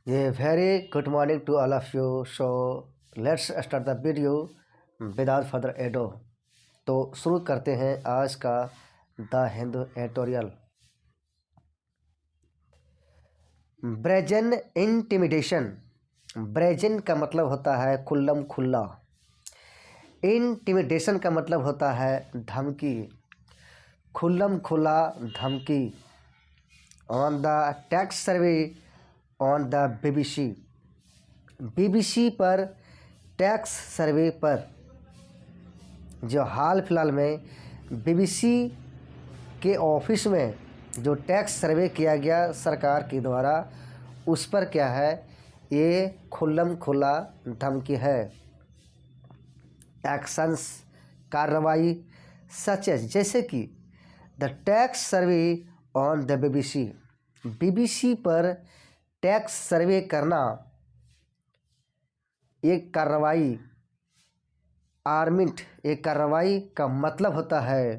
A very good morning to all of you. So let's start the video without further ado. तो शुरू करते हैं आज का the Hindu editorial. Brazen intimidation. Brazen का मतलब होता है खुल्लम खुल्ला। इंटिमिडेशन का मतलब होता है धमकी। खुल्लम खुला धमकी। On the tax survey on the BBC पर टैक्स सर्वे पर जो हाल फिलहाल में बीबीसी के ऑफिस में जो टैक्स सर्वे किया गया सरकार के द्वारा, उस पर क्या है, ये खुल्लम खुला धमकी है। एक्शंस कार्रवाई सच जैसे कि the tax survey on the BBC पर टैक्स सर्वे करना एक कार्रवाई। आर्मिट एक कार्रवाई का मतलब होता है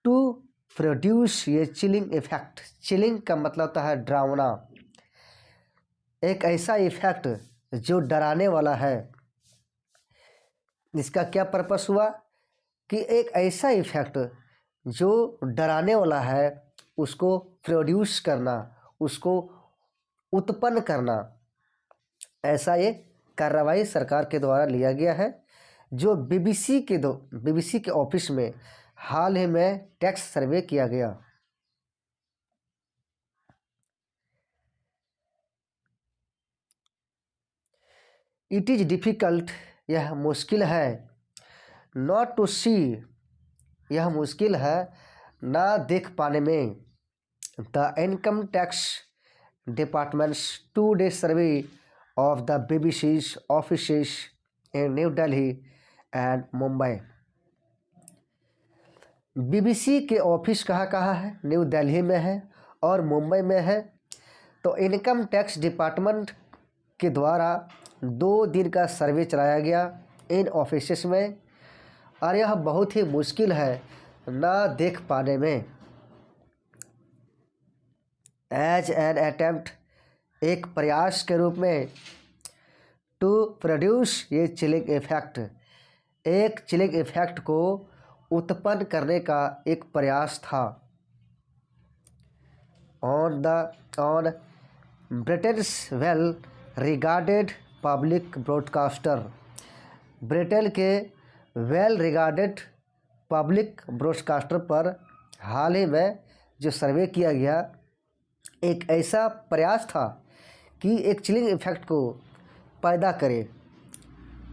टू प्रोड्यूस ये चिलिंग इफेक्ट। चिलिंग का मतलब होता है डरावना। एक ऐसा इफेक्ट जो डराने वाला है। इसका क्या पर्पस हुआ कि एक ऐसा इफेक्ट जो डराने वाला है उसको प्रोड्यूस करना, उसको उत्पन्न करना। ऐसा ये कार्रवाई सरकार के द्वारा लिया गया है जो बीबीसी के ऑफिस में हाल ही में टैक्स सर्वे किया गया। इट इज डिफ़िकल्ट यह मुश्किल है। नॉट टू सी यह मुश्किल है ना देख पाने में। The income tax department's 2-day survey of the BBC's offices in New Delhi and Mumbai. BBC के ऑफिस कहाँ है? न्यू दिल्ली में है और मुंबई में है। तो इनकम टैक्स डिपार्टमेंट के द्वारा 2 दिन का सर्वे चलाया गया इन ऑफिसेस में, और यह बहुत ही मुश्किल है ना देख पाने में। एज एन अटेम्प्ट एक प्रयास के रूप में टू प्रोड्यूस ये चिलिंग इफेक्ट, एक चिलिंग इफेक्ट को उत्पन्न करने का एक प्रयास था। On Britain's well regarded public broadcaster. Britain के वेल रिगार्डेड पब्लिक ब्रॉडकास्टर पर हाल ही में जो सर्वे किया गया, एक ऐसा प्रयास था कि एक चिलिंग इफेक्ट को पैदा करे।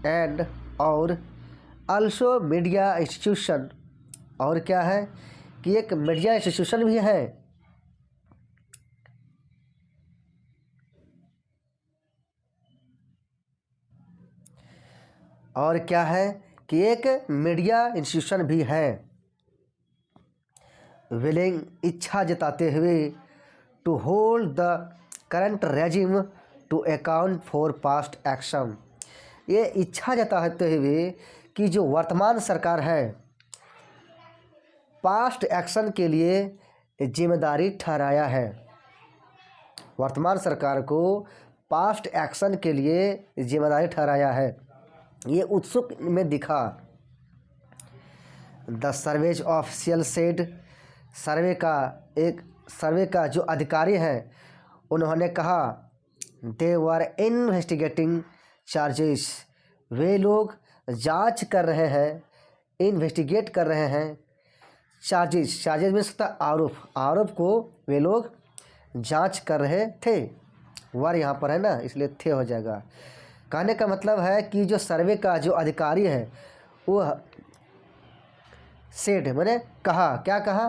एंड और आल्सो मीडिया इंस्टीट्यूशन, और क्या है कि एक मीडिया इंस्टीट्यूशन भी है। और क्या है कि एक मीडिया इंस्टीट्यूशन भी है विलिंग इच्छा जताते हुए to hold the current regime to account for past action. ये इच्छा जताते हुए कि जो वर्तमान सरकार है पास्ट एक्शन के लिए जिम्मेदारी ठहराया है। वर्तमान सरकार को पास्ट एक्शन के लिए जिम्मेदारी ठहराया है, ये उत्सुक में दिखा। द सर्वेज ऑफिशियल सेड, सर्वे का जो अधिकारी हैं उन्होंने कहा, दे वर इन्वेस्टिगेटिंग चार्जेस, वे लोग जांच कर रहे हैं, इन्वेस्टिगेट कर रहे हैं। चार्जेस में सकता आरोप को वे लोग जांच कर रहे थे। वर यहाँ पर है ना, इसलिए थे हो जाएगा। कहने का मतलब है कि जो सर्वे का जो अधिकारी है वो सेड मैंने कहा, क्या कहा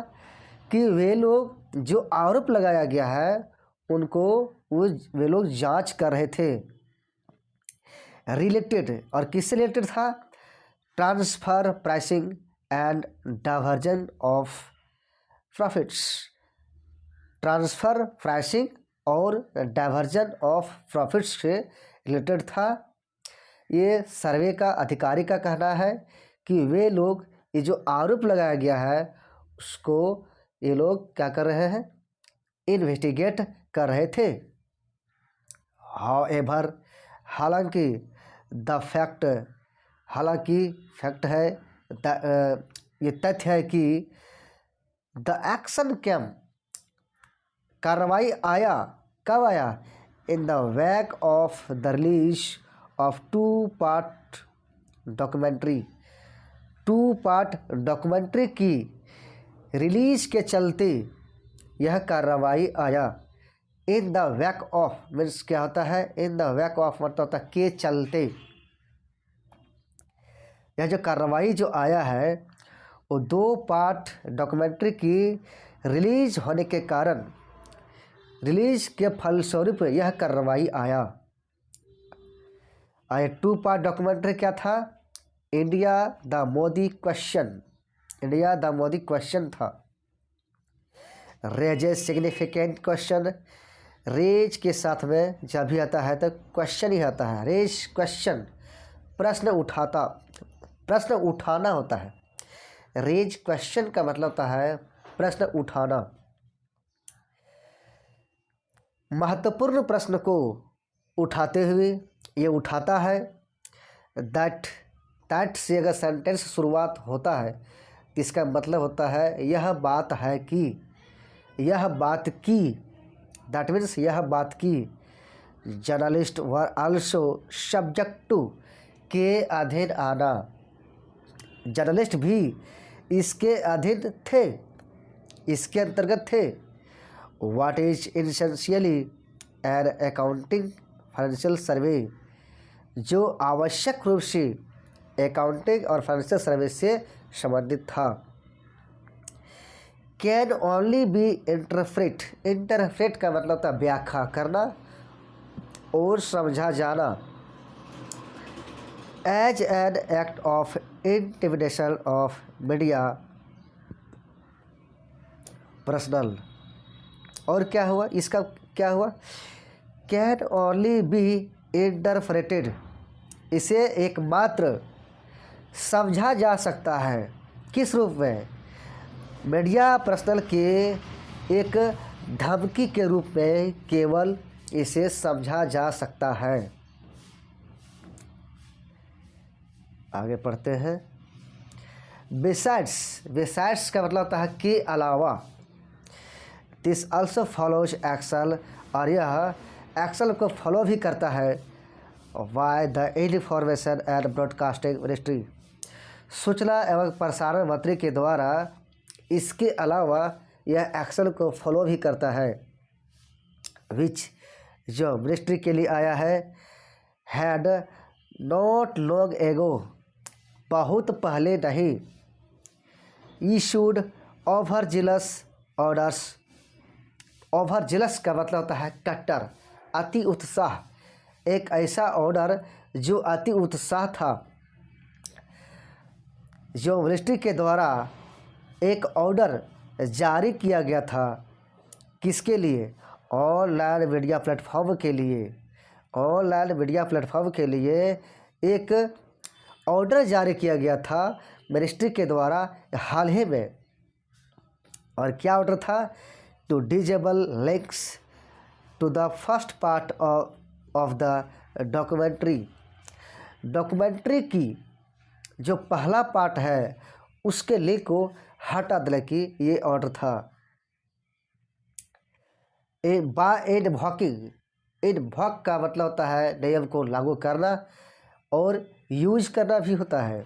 कि वे लोग जो आरोप लगाया गया है उनको वे लोग जांच कर रहे थे। रिलेटेड, और किससे रिलेटेड था? Transfer pricing and diversion of profits. Transfer pricing और डाइवर्जन ऑफ प्रॉफिट्स से रिलेटेड था। ये सर्वे का अधिकारी का कहना है कि वे लोग ये जो आरोप लगाया गया है उसको ये लोग क्या कर रहे हैं? इन्वेस्टिगेट कर रहे थे। हाउएवर, हालांकि द फैक्ट, हालांकि फैक्ट है, ये तथ्य है कि द एक्शन कैम, कार्रवाई आया, कब आया, in the wake of the release of two part documentary की रिलीज के चलते यह कार्रवाई आया। In the wake of means क्या होता है, इन द वैक ऑफ मतलब होता है के चलते। यह जो कार्रवाई जो आया है वो 2 पार्ट डॉक्यूमेंट्री की रिलीज होने के कारण, रिलीज के फलस्वरूप यह कार्रवाई आया। 2 पार्ट डॉक्यूमेंट्री क्या था, India the Modi question, India the Modi question था। रेजेस सिग्निफिकेंट क्वेश्चन, रेज के साथ में जब भी आता है तो क्वेश्चन ही आता है। रेज क्वेश्चन, प्रश्न उठाता, प्रश्न उठाना होता है। रेज क्वेश्चन का मतलब होता है प्रश्न उठाना। महत्वपूर्ण प्रश्न को उठाते हुए ये उठाता है। दैट से अगर सेंटेंस शुरुआत होता है तो इसका मतलब होता है यह बात है कि, यह बात की, दैट मीन्स यह बात की। Journalist were also subject to के अधीन आना, जर्नलिस्ट भी इसके अधीन थे, इसके अंतर्गत थे। What is essentially an accounting financial survey, जो आवश्यक रूप से अकाउंटिंग और फाइनेंशियल सर्वे से संबंधित था। Can only be interpret, interpret का मतलब होता है व्याख्या करना और समझा जाना। As an act of intimidation of media personal. और क्या हुआ, इसका क्या हुआ, कैन ओनली बी इंटरप्रेटेड, इसे एकमात्र समझा जा सकता है। किस रूप में, मीडिया पर्सनल के एक धमकी के रूप में केवल इसे समझा जा सकता है। आगे पढ़ते हैं। बिसाइड्स का मतलब होता है के अलावा। दिस आल्सो फॉलोज एक्शन, और यह एक्शन को फॉलो भी करता है। By the information and broadcasting ministry, सूचना एवं प्रसारण मंत्री के द्वारा इसके अलावा यह एक्शन को फॉलो भी करता है। विच जो मिनिस्ट्री के लिए आया है, हैड नॉट लॉन्ग एगो, बहुत पहले नहीं, इशूड ओवरजिलस ऑर्डर्स। ओवरजिलस का मतलब होता है कट्टर, अति उत्साह, एक ऐसा ऑर्डर जो अति उत्साह था। जो मिनिस्ट्री के द्वारा एक ऑर्डर जारी किया गया था, किसके लिए, ऑनलाइन मीडिया प्लेटफॉर्म के लिए, ऑनलाइन मीडिया प्लेटफॉर्म के लिए एक ऑर्डर जारी किया गया था मिनिस्ट्री के द्वारा हाल ही में। और क्या ऑर्डर था, to disable links to the first part of the documentary की जो पहला पार्ट है उसके लिंक को हटा देने की ये ऑर्डर था। इनवॉक का मतलब होता है नियम को लागू करना और यूज करना भी होता है।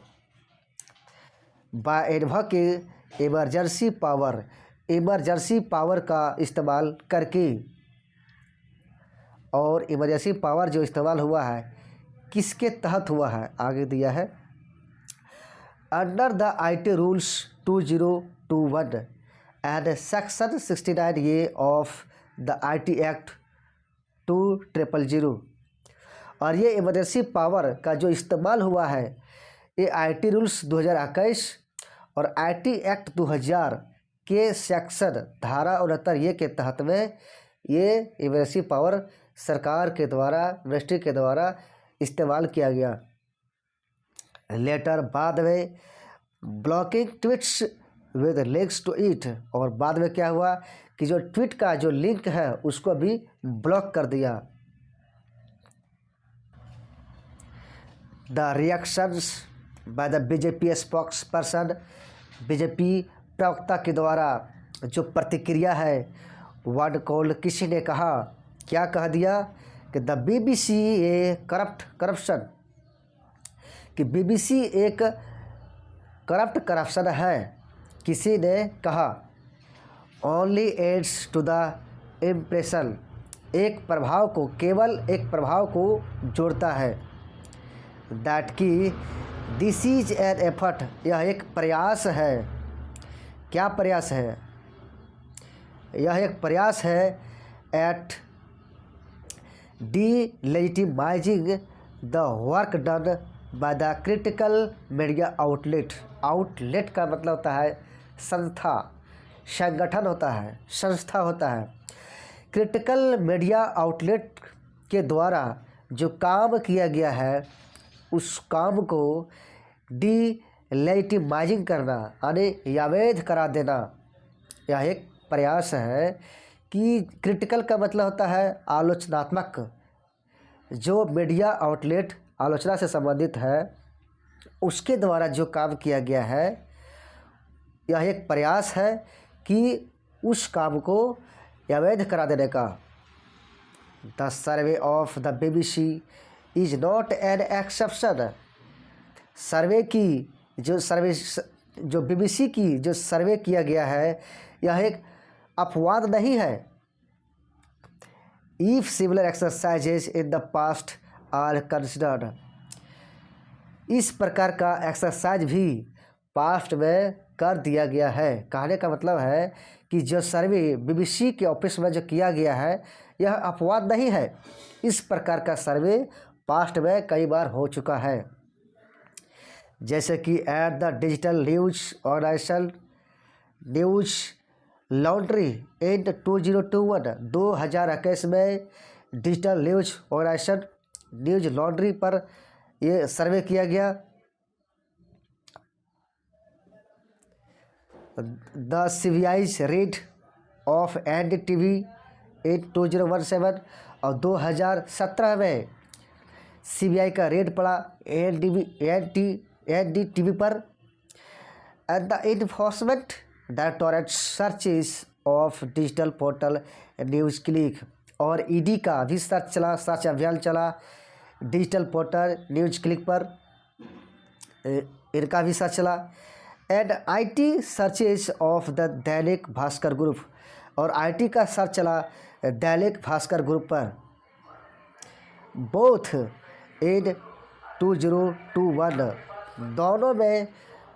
बाय इनवॉकिंग इमरजेंसी पावर का इस्तेमाल करके। और इमरजेंसी पावर जो इस्तेमाल हुआ है किसके तहत हुआ है, आगे दिया है। Under the IT rules 2021 and section 69A of the IT act 2000। और ये इमरजेंसी पावर का जो इस्तेमाल हुआ है ये IT रूल्स 2021 और IT एक्ट 2000 के सेक्शन धारा 69 ये के तहत में ये इमरजेंसी पावर सरकार के द्वारा, मिनिस्ट्री के द्वारा इस्तेमाल किया गया। लेटर बाद में blocking tweets with links to it, और बाद में क्या हुआ कि जो ट्वीट का जो लिंक है उसको भी ब्लॉक कर दिया। The reactions by the BJP spokes person, BJP प्रवक्ता के द्वारा जो प्रतिक्रिया है, वर्ड कॉल्ड, किसी ने कहा, क्या कह दिया कि द BBC ए करप्शन, कि BBC एक करप्शन है। किसी ने कहा only adds to the impression, एक प्रभाव को, केवल एक प्रभाव को जोड़ता है। दैट की दिस इज एन एफर्ट, यह एक प्रयास है। क्या प्रयास है? यह एक प्रयास है at delegitimising the work done by the critical media outlet. Outlet का मतलब होता है संस्था, संगठन होता है, संस्था होता है। क्रिटिकल मीडिया आउटलेट के द्वारा जो काम किया गया है, उस काम को डिलेजिटिमाइजिंग करना, यानी अवैध करा देना, यह एक प्रयास है। कि क्रिटिकल का मतलब होता है आलोचनात्मक। जो मीडिया आउटलेट आलोचना से संबंधित है, उसके द्वारा जो काम किया गया है, यह एक प्रयास है कि उस काम को अवैध करा देने का। The survey of the BBC is not an exception. Survey की जो BBC की जो सर्वे किया गया है, यह एक अपवाद नहीं है। If similar exercises in the past are considered, इस प्रकार का एक्सरसाइज भी पास्ट में कर दिया गया है। कहने का मतलब है कि जो सर्वे BBC के ऑफिस में जो किया गया है, यह अपवाद नहीं है। इस प्रकार का सर्वे पास्ट में कई बार हो चुका है। जैसे कि at the digital news organisation Newslaundry in 2021, 2021 में digital news organisation Newslaundry पर ये सर्वे किया गया। The CBI's rate of NDTV in 2017, और 2017 में CBI का रेट पड़ा NDTV पर। And the enforcement directorate searches of digital portal news click, और ED का भी सर्च अभियान चला डिजिटल पोर्टल न्यूज़ क्लिक पर, इनका भी सर्च चला। And IT searches of the Dainik Bhaskar group, और IT का सर्च चला दैनिक भास्कर ग्रुप पर। बोथ इन 2021, दोनों में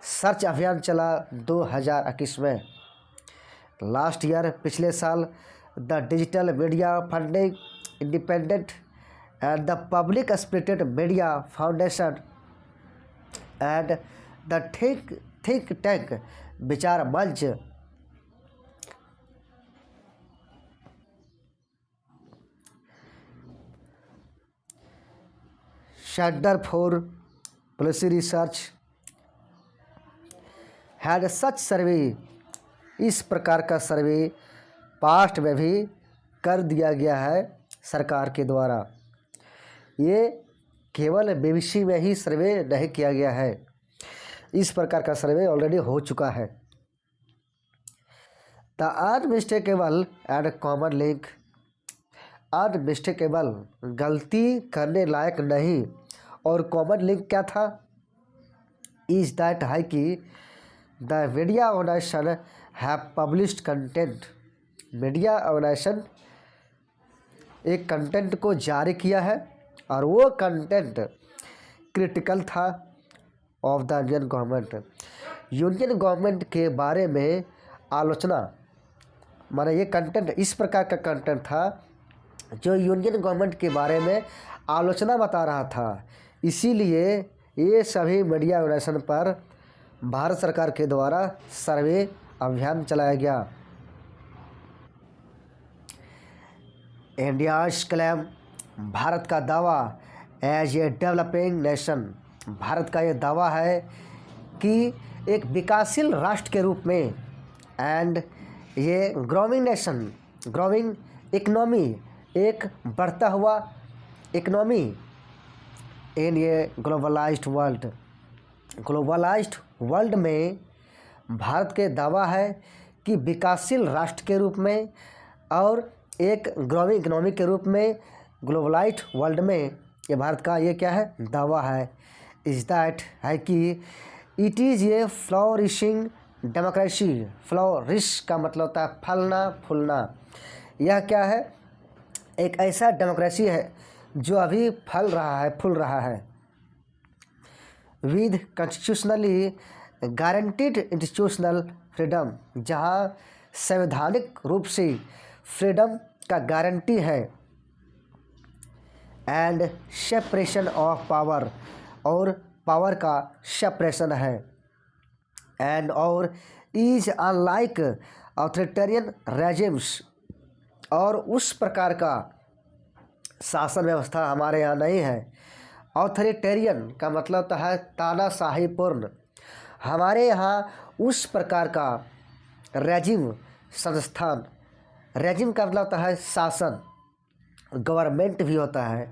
सर्च अभियान चला 2021 में। लास्ट ईयर, पिछले साल, the digital media funding independent and the public spirited media foundation and the think tank विचार मंच centre for policy research had such survey, इस प्रकार का सर्वे पास्ट में भी कर दिया गया है सरकार के द्वारा। ये केवल BBC में ही सर्वे नहीं किया गया है, इस प्रकार का सर्वे ऑलरेडी हो चुका है। The unmistakable and common link, unmistakable गलती करने लायक नहीं, और कॉमन लिंक क्या था? इज दैट है कि the media organisation have published content, media organisation एक कंटेंट को जारी किया है, और वो कंटेंट क्रिटिकल था of the Indian government, union government के बारे में आलोचना। माने ये कंटेंट इस प्रकार का कंटेंट था जो यूनियन गवर्नमेंट के बारे में आलोचना बता रहा था। इसीलिए ये सभी मीडिया ऑर्गेनाइजेशन पर भारत सरकार के द्वारा सर्वे अभियान चलाया गया। इंडियाज क्लेम, भारत का दावा as a developing nation, Bharat का ये दावा है कि एक विकासशील राष्ट्र के रूप में, एंड ये ग्रोइंग नेशन, ग्रोइंग इकनॉमी, एक बढ़ता हुआ इकनॉमी, इन ए ग्लोबलाइज्ड वर्ल्ड। ग्लोबलाइज्ड वर्ल्ड में भारत के दावा है कि विकासशील राष्ट्र के रूप में और एक ग्रोइंग इकोनॉमी के रूप में ग्लोबलाइज्ड वर्ल्ड में ये भारत का ये क्या है दावा है, इज दैट है कि it is a flourishing democracy. Flourish का मतलब होता है फलना फूलना। यह क्या है, एक ऐसा डेमोक्रेसी है जो अभी फल रहा है, फूल रहा है। With constitutionally guaranteed institutional freedom, जहाँ संवैधानिक रूप से फ्रीडम का गारंटी है। एंड सेपरेशन ऑफ पावर, और पावर का सेपरेशन है। एंड और इज अनलाइक ऑथोरिटेरियन रेजिम्स, और उस प्रकार का शासन व्यवस्था हमारे यहाँ नहीं है। ऑथोरिटेरियन का मतलब होता है तानाशाहीपूर्ण। हमारे यहाँ उस प्रकार का रेजिम संस्थान, रेजिम का मतलब होता है शासन, गवर्नमेंट भी होता है,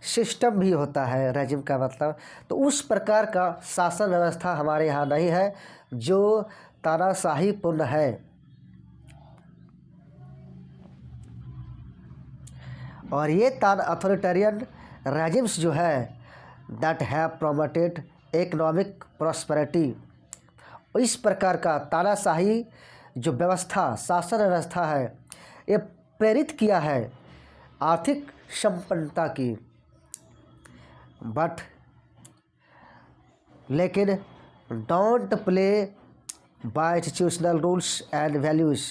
सिस्टम भी होता है रेजिम का मतलब। तो उस प्रकार का शासन व्यवस्था हमारे यहाँ नहीं है जो तानाशाहीपूर्ण है। और ये अथॉरिटेरियन रेजिम्स जो है that have promoted economic prosperity, इस प्रकार का तानाशाही जो व्यवस्था शासन व्यवस्था है ये प्रेरित किया है आर्थिक संपन्नता की। बट लेकिन don't play by institutional rules and values,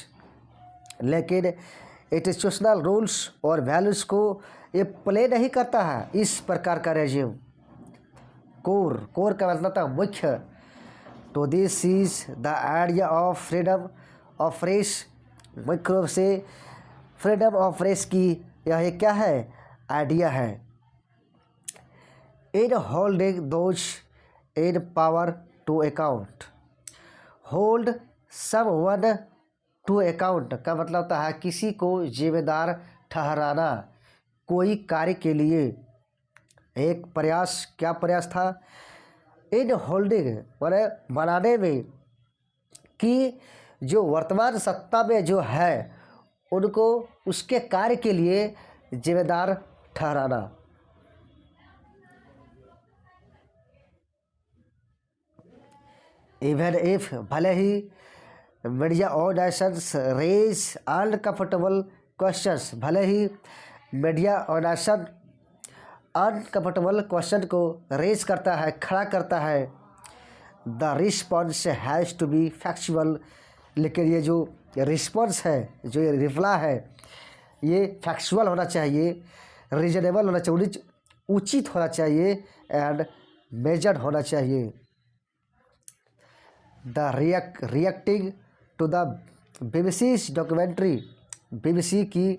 लेकिन इंस्टीट्यूशनल रूल्स और वैल्यूज़ को ये प्ले नहीं करता है इस प्रकार का रेजिम। कोर का मतलब था मुख्य। तो this is the idea of freedom of press, मुख्य रूप से फ्रीडम ऑफ प्रेस की यह क्या है आइडिया है। In holding those in power to account, hold someone to account का मतलब होता है किसी को जिम्मेदार ठहराना कोई कार्य के लिए। एक प्रयास, क्या प्रयास था, इन होल्डिंग माने बनाने में, कि जो वर्तमान सत्ता में जो है उनको उसके कार्य के लिए जिम्मेदार ठहराना। इवन इफ, भले ही media organisations raise uncomfortable questions, भले ही मीडिया ऑर्गेनाइजेशन अनकंफर्टेबल क्वेश्चन को रेज करता है, खड़ा करता है, the response has to be factual, लेकिन ये जो रिस्पॉन्स है, जो ये रिप्लाई है, ये फैक्चुअल होना चाहिए, रीजनेबल होना चाहिए, उचित होना चाहिए एंड मेजर्ड होना चाहिए। The reacting to the BBC documentary, BBC की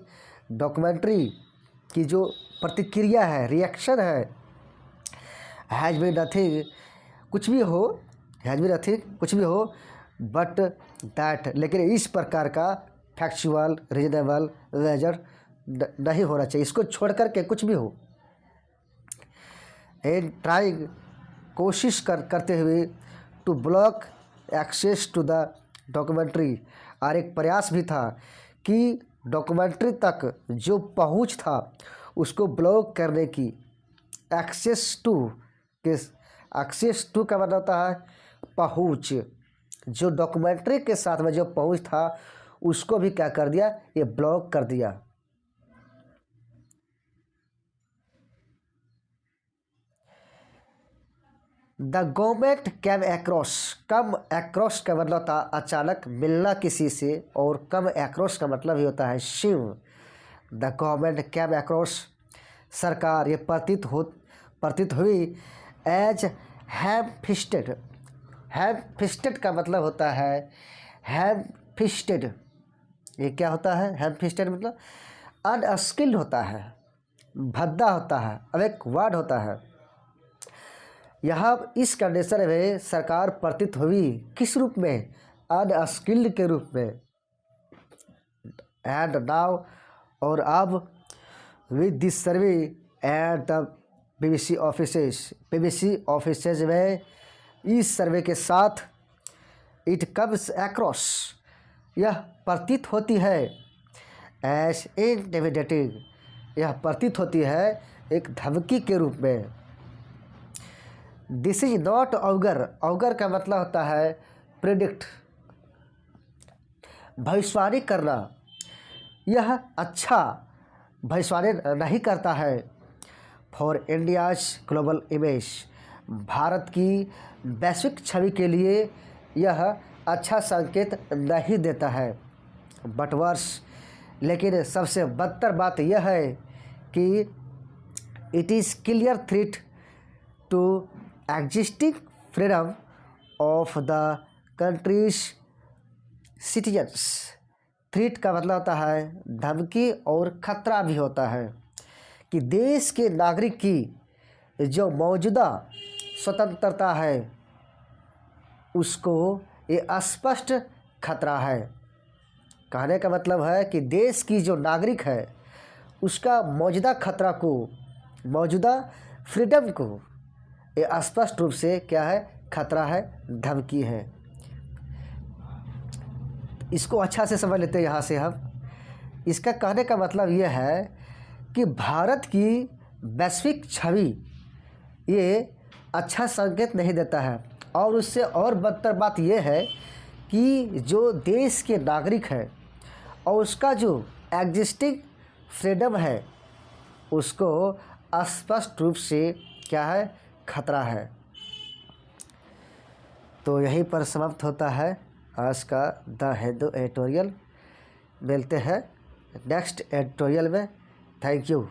डॉक्यूमेंट्री की जो प्रतिक्रिया है, रिएक्शन है, हैज़ बीन नथिंग, कुछ भी हो, हैज़ बीन नथिंग कुछ भी हो, बट दैट, लेकिन इस प्रकार का फैक्चुअल रीजनेबल मेजर नहीं होना चाहिए, इसको छोड़ करके कुछ भी हो। इन ट्राइंग, कोशिश करते हुए, to block access to the documentary, और एक प्रयास भी था कि डॉक्यूमेंट्री तक जो पहुंच था उसको ब्लॉक करने की। एक्सेस टू, किस, एक्सेस टू का मतलब होता है पहुंच, जो डॉक्यूमेंट्री के साथ में जो पहुंच था उसको भी क्या कर दिया, ये ब्लॉक कर दिया। The government came across, come across का मतलब था अचानक मिलना किसी से, और कम अक्रॉस का मतलब ही होता है शिव। द गवर्नमेंट कैम अक्रॉस, सरकार ये प्रतीत हुई as ham fisted, ham fisted का मतलब होता है हैम फिस्टेड, ये क्या होता है हैम फिस्टेड मतलब अनस्किल्ड होता है, भद्दा होता है, अब एक वर्ड होता है। यहाँ इस कंडीशन में सरकार प्रतीत हुई किस रूप में, अनस्किल्ड के रूप में। एंड नाउ, और अब with this survey and the BBC offices में इस सर्वे के साथ इट कम्स एक्रोस, यह प्रतीत होती है, एज इंटिमिडेटिंग, यह प्रतीत होती है एक धमकी के रूप में। This is not auger, auger का मतलब होता है प्रेडिक्ट, भविष्यवाणी करना, यह अच्छा भविष्यवाणी नहीं करता है। For India's global image, Bharat की वैश्विक छवि के लिए यह अच्छा संकेत नहीं देता है। बट वर्स, लेकिन सबसे बदतर बात यह है कि it is clear threat to existing freedom of the country's citizens. थ्रेट का मतलब होता है धमकी और खतरा भी होता है कि देश के नागरिक की जो मौजूदा स्वतंत्रता है उसको ये स्पष्ट खतरा है। कहने का मतलब है कि देश की जो नागरिक है उसका मौजूदा खतरा को, मौजूदा फ्रीडम को ये स्पष्ट रूप से क्या है, खतरा है, धमकी है। इसको अच्छा से समझ लेते हैं यहाँ से हम। इसका कहने का मतलब यह है कि भारत की वैश्विक छवि ये अच्छा संकेत नहीं देता है, और उससे और बदतर बात यह है कि जो देश के नागरिक है और उसका जो एग्जिस्टिंग फ्रीडम है उसको स्पष्ट रूप से क्या है, खतरा है। तो यहीं पर समाप्त होता है आज का द हिंदू एडिटोरियल। मिलते हैं नेक्स्ट एडिटोरियल में। Thank you.